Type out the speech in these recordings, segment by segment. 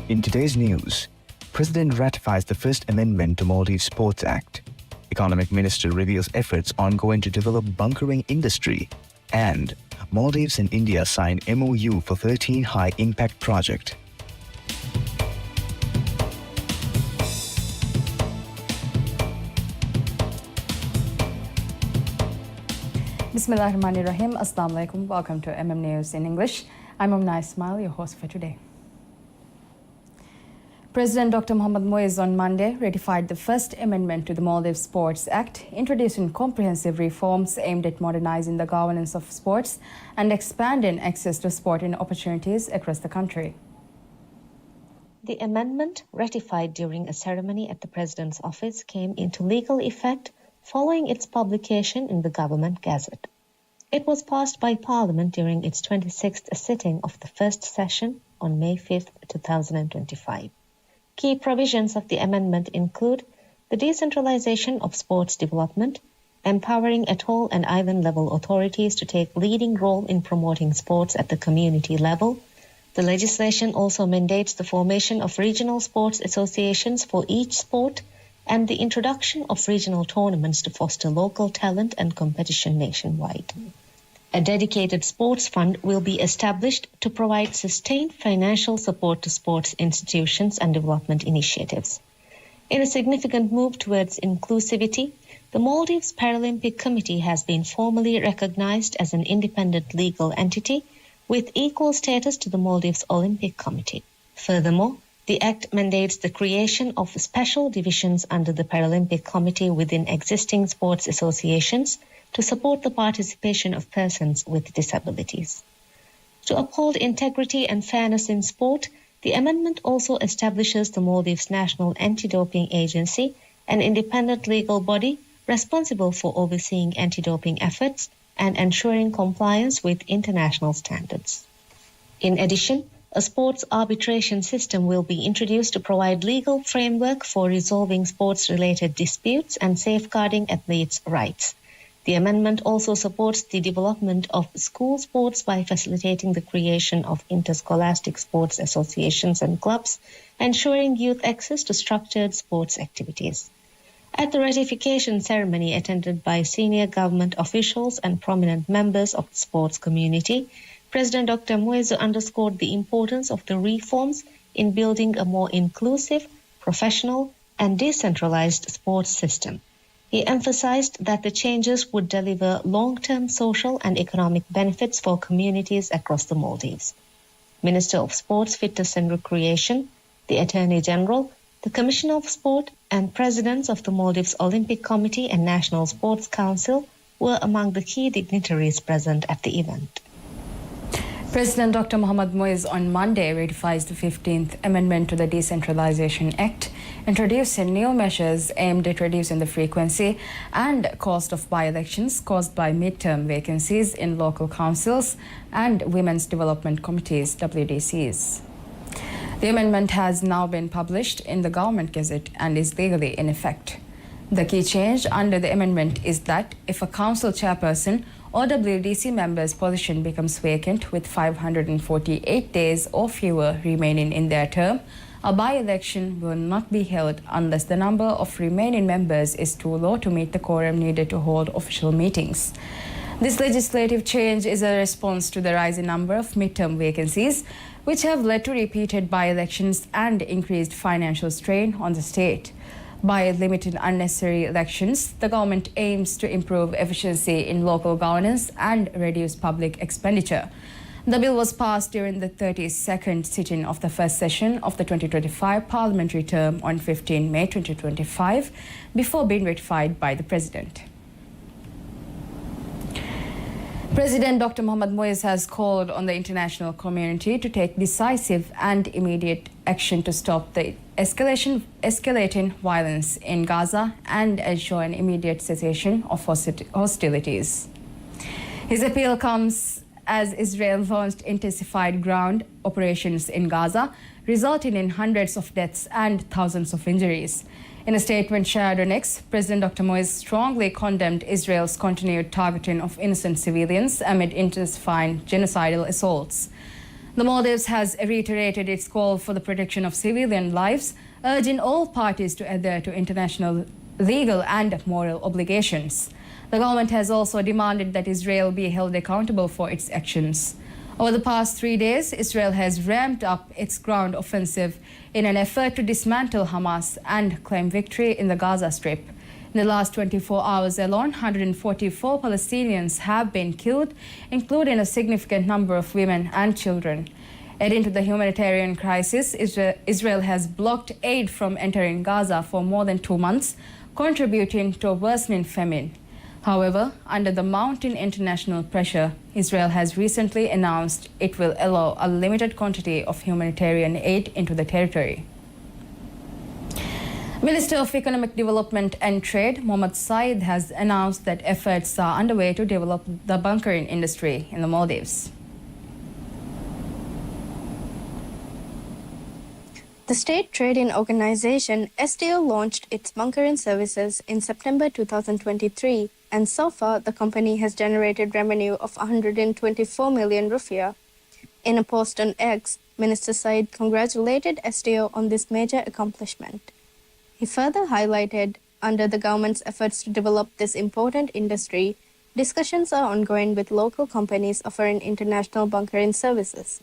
In today's news, President ratifies the First Amendment to Maldives Sports Act. Economic Minister reveals efforts ongoing to develop bunkering industry. And Maldives and India sign MOU for 13 high-impact project. Bismillahirrahmanirrahim. Assalamu alaikum. Welcome to News in English. I'm Omna Ismail, your host for today. President Dr. Mohammad Moez on Monday ratified the First Amendment to the Maldives Sports Act, introducing comprehensive reforms aimed at modernizing the governance of sports and expanding access to sporting opportunities across the country. The amendment, ratified during a ceremony at the President's office, came into legal effect following its publication in the Government Gazette. It was passed by Parliament during its 26th sitting of the first session on May 5, 2025. Key provisions of the amendment include the decentralization of sports development, empowering atoll and island-level authorities to take leading role in promoting sports at the community level. The legislation also mandates the formation of regional sports associations for each sport and the introduction of regional tournaments to foster local talent and competition nationwide. A dedicated sports fund will be established to provide sustained financial support to sports institutions and development initiatives. In a significant move towards inclusivity, the Maldives Paralympic Committee has been formally recognized as an independent legal entity with equal status to the Maldives Olympic Committee. Furthermore, the Act mandates the creation of special divisions under the Paralympic Committee within existing sports associations to support the participation of persons with disabilities. To uphold integrity and fairness in sport, the amendment also establishes the Maldives National Anti-Doping Agency, an independent legal body responsible for overseeing anti-doping efforts and ensuring compliance with international standards. In addition, a sports arbitration system will be introduced to provide legal framework for resolving sports-related disputes and safeguarding athletes' rights. The amendment also supports the development of school sports by facilitating the creation of interscholastic sports associations and clubs, ensuring youth access to structured sports activities. At the ratification ceremony attended by senior government officials and prominent members of the sports community, President Dr. Moez underscored the importance of the reforms in building a more inclusive, professional, and decentralized sports system. He emphasized that the changes would deliver long-term social and economic benefits for communities across the Maldives. Minister of Sports, Fitness and Recreation, the Attorney General, the Commissioner of Sport, and presidents of the Maldives Olympic Committee and National Sports Council were among the key dignitaries present at the event. President Dr. Mohammad Moez on Monday ratifies the 15th Amendment to the Decentralization Act, introducing new measures aimed at reducing the frequency and cost of by-elections caused by midterm vacancies in local councils and Women's Development Committees, WDCs. The amendment has now been published in the Government Gazette and is legally in effect. The key change under the amendment is that if a council chairperson or WDC member's position becomes vacant with 548 days or fewer remaining in their term, a by-election will not be held unless the number of remaining members is too low to meet the quorum needed to hold official meetings. This legislative change is a response to the rising number of midterm vacancies, which have led to repeated by-elections and increased financial strain on the state. By limiting unnecessary elections, the government aims to improve efficiency in local governance and reduce public expenditure. The bill was passed during the 32nd sitting of the first session of the 2025 parliamentary term on 15 May 2025, before being ratified by the President. President Dr. Mohammad Moez has called on the international community to take decisive and immediate action to stop the escalating violence in Gaza and ensure an immediate cessation of hostilities. His appeal comes as Israel launched intensified ground operations in Gaza, resulting in hundreds of deaths and thousands of injuries. In a statement shared on X, President Dr. Moez strongly condemned Israel's continued targeting of innocent civilians amid intensifying genocidal assaults. The Maldives has reiterated its call for the protection of civilian lives, urging all parties to adhere to international legal and moral obligations. The government has also demanded that Israel be held accountable for its actions. Over the past 3 days, Israel has ramped up its ground offensive in an effort to dismantle Hamas and claim victory in the Gaza Strip. In the last 24 hours alone, 144 Palestinians have been killed, including a significant number of women and children. Adding to the humanitarian crisis, Israel has blocked aid from entering Gaza for more than 2 months, contributing to a worsening famine. However, under the mounting international pressure, Israel has recently announced it will allow a limited quantity of humanitarian aid into the territory. Minister of Economic Development and Trade, Mohammad Saeed, has announced that efforts are underway to develop the bunkering industry in the Maldives. The State Trading Organization, STO, launched its bunkering services in September 2023, and so far the company has generated revenue of 124 million rupiah. In a post on X, Minister Saeed congratulated STO on this major accomplishment. He further highlighted, under the government's efforts to develop this important industry, discussions are ongoing with local companies offering international bunkering services.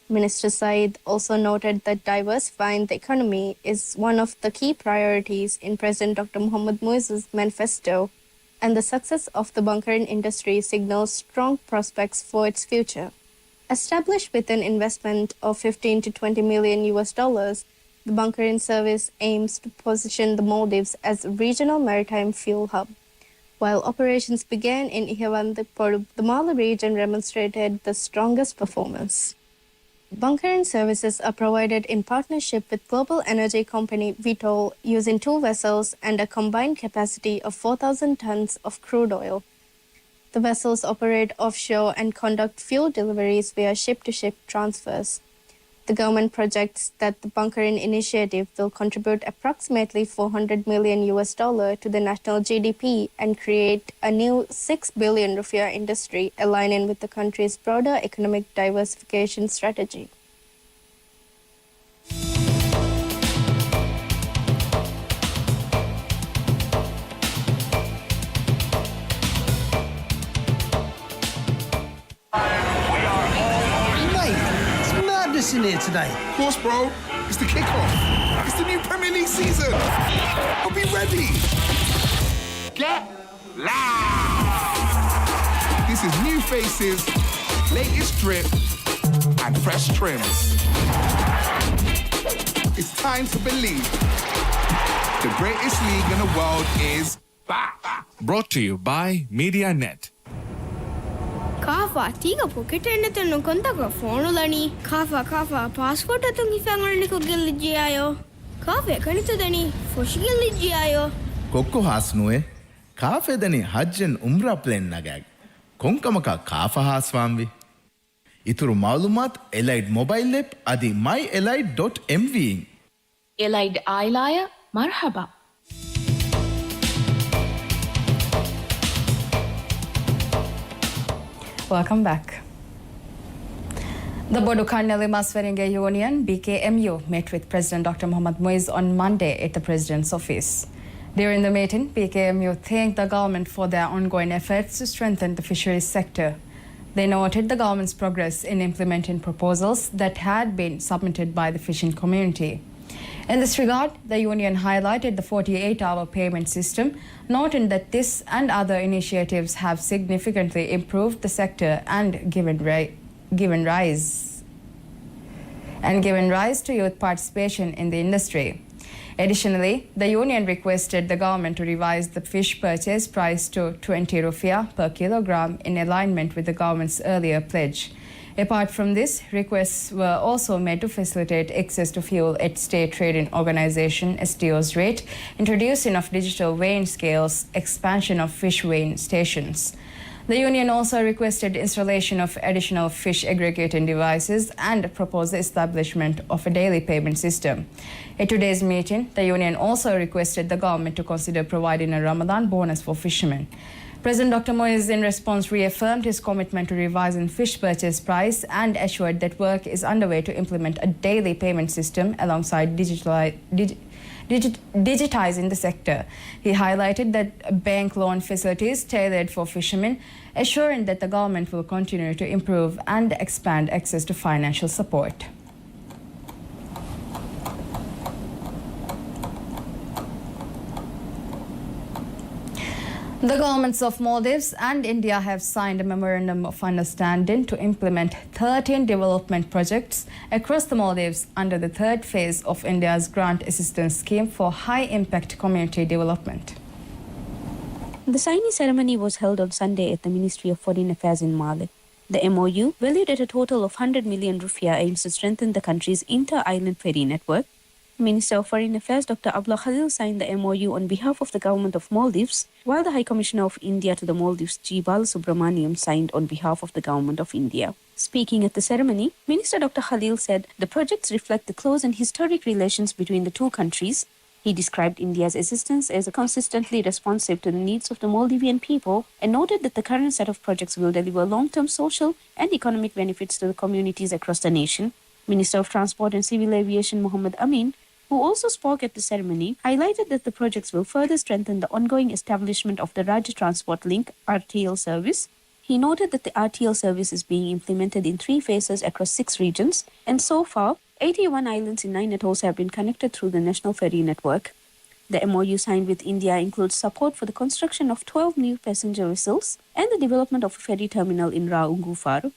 Minister Saeed also noted that diversifying the economy is one of the key priorities in President Dr. Mohammad Muiz's manifesto, and the success of the bunkering industry signals strong prospects for its future. Established with an investment of 15 to 20 million US dollars, the bunkering service aims to position the Maldives as a regional maritime fuel hub. While operations began in Ihavan, the Mali region demonstrated the strongest performance. Bunkering services are provided in partnership with global energy company Vitol, using 2 vessels and a combined capacity of 4,000 tons of crude oil. The vessels operate offshore and conduct fuel deliveries via ship-to-ship transfers. The government projects that the bunkering initiative will contribute approximately 400 million US dollar to the national GDP and create a new 6 billion rupiah industry, aligning with the country's broader economic diversification strategy. In here today. Of course, bro. It's the kickoff. It's the new Premier League season. I'll be ready. Get loud. This is new faces, latest drip, and fresh trims. It's time to believe. The greatest league in the world is back. Brought to you by MediaNet. Kafa, tiga pocket and no contact phone lani. Kafa, passport at the family could get Gio. Kafe, can it any? For she get Gio. Coco has no Kafe than a Hajj and Umbra plane nagag. Konkamaka Kafa has family. Ituru Malumat, Elite Mobile App, Adi myelite.mv. Elite Ailaya, Marhaba. Welcome back. The Bodu Karnali Masweringe Union, BKMU, met with President Dr. Mohammad Muiz on Monday at the President's office. During the meeting, BKMU thanked the government for their ongoing efforts to strengthen the fisheries sector. They noted the government's progress in implementing proposals that had been submitted by the fishing community. In this regard, the union highlighted the 48-hour payment system, noting that this and other initiatives have significantly improved the sector and given rise to youth participation in the industry. Additionally, the union requested the government to revise the fish purchase price to 20 rupiah per kilogram in alignment with the government's earlier pledge. Apart from this, requests were also made to facilitate access to fuel at State Trading Organization STO's rate, introducing of digital weighing scales, expansion of fish weighing stations. The union also requested installation of additional fish aggregating devices and proposed the establishment of a daily payment system. At today's meeting, the union also requested the government to consider providing a Ramadan bonus for fishermen. President Dr. Moise in response reaffirmed his commitment to revising fish purchase price and assured that work is underway to implement a daily payment system alongside digitizing the sector. He highlighted that bank loan facilities tailored for fishermen, assuring that the government will continue to improve and expand access to financial support. The governments of Maldives and India have signed a memorandum of understanding to implement 13 development projects across the Maldives under the third phase of India's grant assistance scheme for high-impact community development. The signing ceremony was held on Sunday at the Ministry of Foreign Affairs in Male. The MOU, valued at a total of 100 million rupiah, aims to strengthen the country's inter-island ferry network. Minister of Foreign Affairs Dr. Abdullah Khalil signed the MOU on behalf of the government of Maldives, while the High Commissioner of India to the Maldives, G. Balasubramaniam, signed on behalf of the government of India. Speaking at the ceremony, Minister Dr. Khalil said the projects reflect the close and historic relations between the two countries. He described India's assistance as consistently responsive to the needs of the Maldivian people and noted that the current set of projects will deliver long-term social and economic benefits to the communities across the nation. Minister of Transport and Civil Aviation Muhammad Amin, who also spoke at the ceremony, highlighted that the projects will further strengthen the ongoing establishment of the Rajya Transport Link RTL service. He noted that the RTL service is being implemented in 3 phases across 6 regions, and so far, 81 islands in 9 atolls have been connected through the national ferry network. The MOU signed with India includes support for the construction of 12 new passenger vessels and the development of a ferry terminal in Raungufar.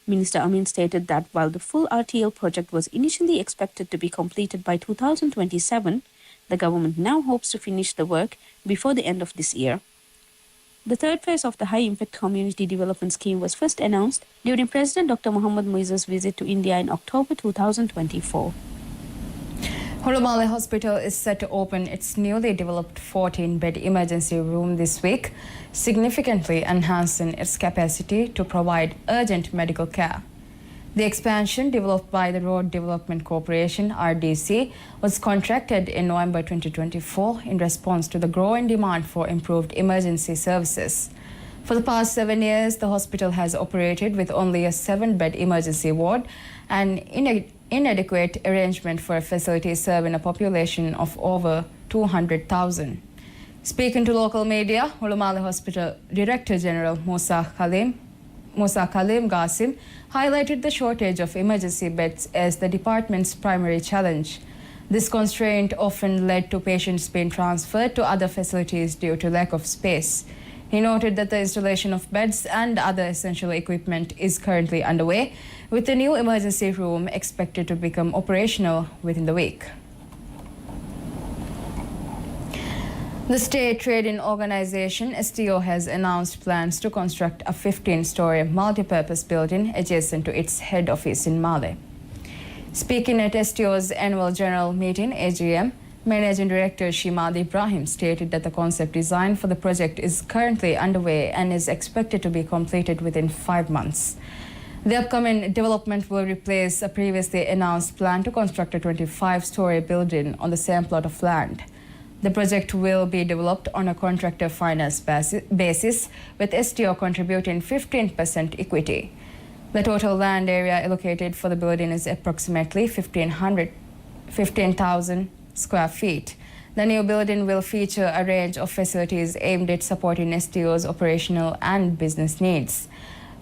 Minister Amin stated that while the full RTL project was initially expected to be completed by 2027, the government now hopes to finish the work before the end of this year. The third phase of the High-Impact Community Development Scheme was first announced during President Dr. Mohammad Moise's visit to India in October 2024. Hulumale Hospital is set to open its newly developed 14-bed emergency room this week, significantly enhancing its capacity to provide urgent medical care. The expansion, developed by the Road Development Corporation (RDC), was contracted in November 2024 in response to the growing demand for improved emergency services. For the past 7 years, the hospital has operated with only a 7-bed emergency ward and inadequate arrangement for a facility serving a population of over 200,000. Speaking to local media, Hulumale Hospital Director General Musa Kalim Qasim highlighted the shortage of emergency beds as the department's primary challenge. This constraint often led to patients being transferred to other facilities due to lack of space. He noted that the installation of beds and other essential equipment is currently underway, with the new emergency room expected to become operational within the week. The State Trading Organization, STO, has announced plans to construct a 15-story multi-purpose building adjacent to its head office in Male. Speaking at STO's annual general meeting, AGM, Managing Director Shimad Ibrahim stated that the concept design for the project is currently underway and is expected to be completed within 5 months. The upcoming development will replace a previously announced plan to construct a 25-story building on the same plot of land. The project will be developed on a contractor finance basis, with STO contributing 15% equity. The total land area allocated for the building is approximately 15,000 square feet. The new building will feature a range of facilities aimed at supporting STO's operational and business needs.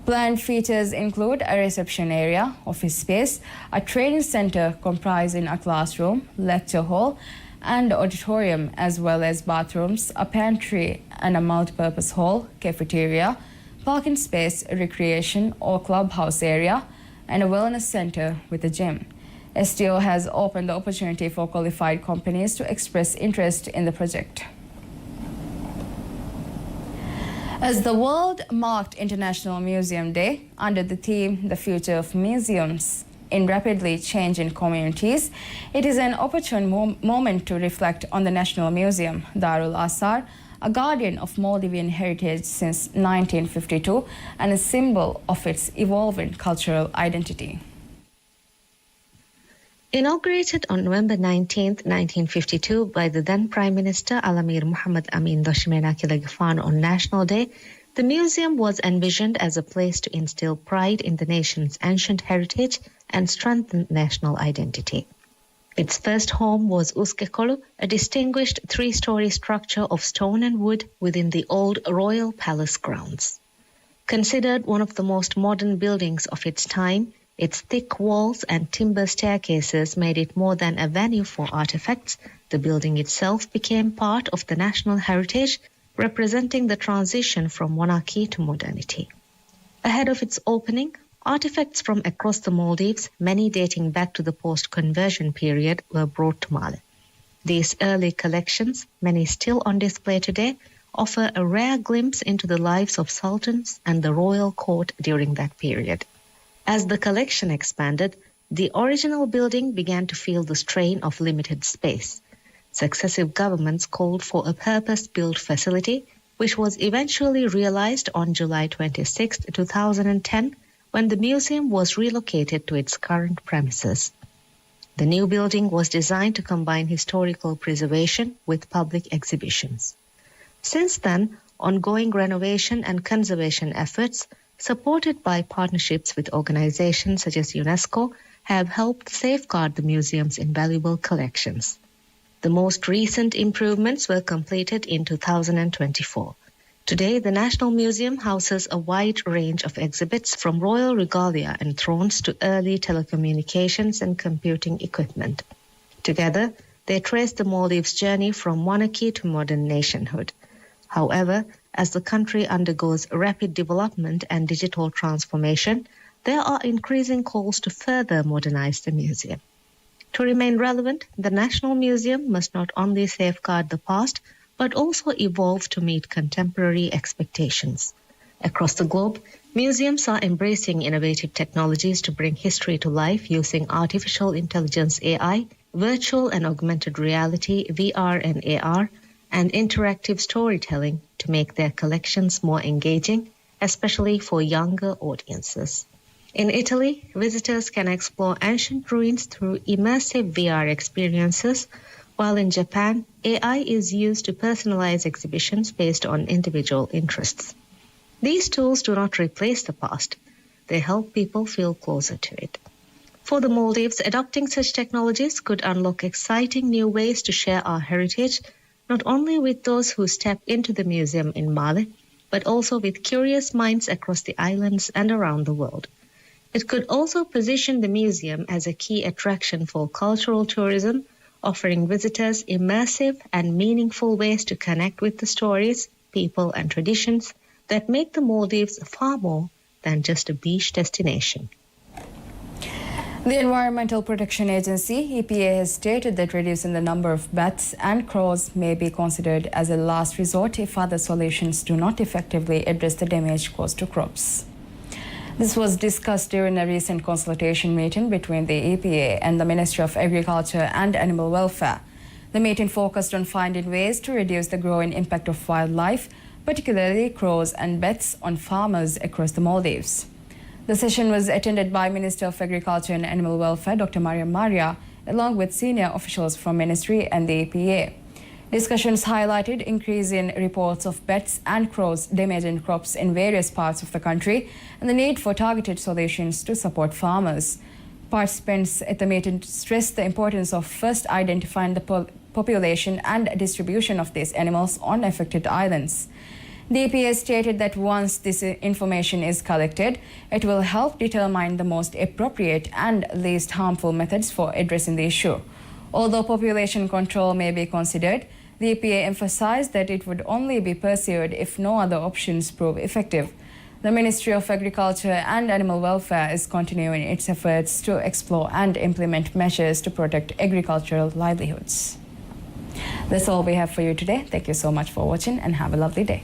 Planned features include a reception area, office space, a training center comprising a classroom, lecture hall, and auditorium, as well as bathrooms, a pantry and a multipurpose hall, cafeteria, parking space, recreation or clubhouse area, and a wellness center with a gym. STO has opened the opportunity for qualified companies to express interest in the project. As the world marked International Museum Day under the theme The Future of Museums in Rapidly Changing Communities, it is an opportune moment to reflect on the National Museum, Darul Asar, a guardian of Maldivian heritage since 1952 and a symbol of its evolving cultural identity. Inaugurated on November 19, 1952 by the then Prime Minister Alamir Muhammad Amin Doshimena Kilagifan on National Day, the museum was envisioned as a place to instill pride in the nation's ancient heritage and strengthen national identity. Its first home was Uskekolu, a distinguished three-story structure of stone and wood within the old royal palace grounds. Considered one of the most modern buildings of its time, its thick walls and timber staircases made it more than a venue for artifacts. The building itself became part of the national heritage, representing the transition from monarchy to modernity. Ahead of its opening, artifacts from across the Maldives, many dating back to the post-conversion period, were brought to Male. These early collections, many still on display today, offer a rare glimpse into the lives of sultans and the royal court during that period. As the collection expanded, the original building began to feel the strain of limited space. Successive governments called for a purpose-built facility, which was eventually realized on July 26, 2010, when the museum was relocated to its current premises. The new building was designed to combine historical preservation with public exhibitions. Since then, ongoing renovation and conservation efforts, supported by partnerships with organizations such as UNESCO, have helped safeguard the museum's invaluable collections. The most recent improvements were completed in 2024. Today, the National Museum houses a wide range of exhibits from royal regalia and thrones to early telecommunications and computing equipment. Together, they trace the Maldives' journey from monarchy to modern nationhood. However, as the country undergoes rapid development and digital transformation, there are increasing calls to further modernize the museum. To remain relevant, the National Museum must not only safeguard the past, but also evolve to meet contemporary expectations. Across the globe, museums are embracing innovative technologies to bring history to life using artificial intelligence AI, virtual and augmented reality, VR and AR, and interactive storytelling to make their collections more engaging, especially for younger audiences. In Italy, visitors can explore ancient ruins through immersive VR experiences, while in Japan, AI is used to personalize exhibitions based on individual interests. These tools do not replace the past. They help people feel closer to it. For the Maldives, adopting such technologies could unlock exciting new ways to share our heritage, not only with those who step into the museum in Male, but also with curious minds across the islands and around the world. It could also position the museum as a key attraction for cultural tourism, offering visitors immersive and meaningful ways to connect with the stories, people, and traditions that make the Maldives far more than just a beach destination. The Environmental Protection Agency, EPA, has stated that reducing the number of bats and crows may be considered as a last resort if other solutions do not effectively address the damage caused to crops. This was discussed during a recent consultation meeting between the EPA and the Ministry of Agriculture and Animal Welfare. The meeting focused on finding ways to reduce the growing impact of wildlife, particularly crows and bats, on farmers across the Maldives. The session was attended by Minister of Agriculture and Animal Welfare, Dr. Mariam Maria, along with senior officials from Ministry and the EPA. Discussions highlighted increasing reports of bats and crows damaging crops in various parts of the country and the need for targeted solutions to support farmers. Participants at the meeting stressed the importance of first identifying the population and distribution of these animals on affected islands. The EPA stated that once this information is collected, it will help determine the most appropriate and least harmful methods for addressing the issue. Although population control may be considered, the EPA emphasized that it would only be pursued if no other options prove effective. The Ministry of Agriculture and Animal Welfare is continuing its efforts to explore and implement measures to protect agricultural livelihoods. That's all we have for you today. Thank you so much for watching and have a lovely day.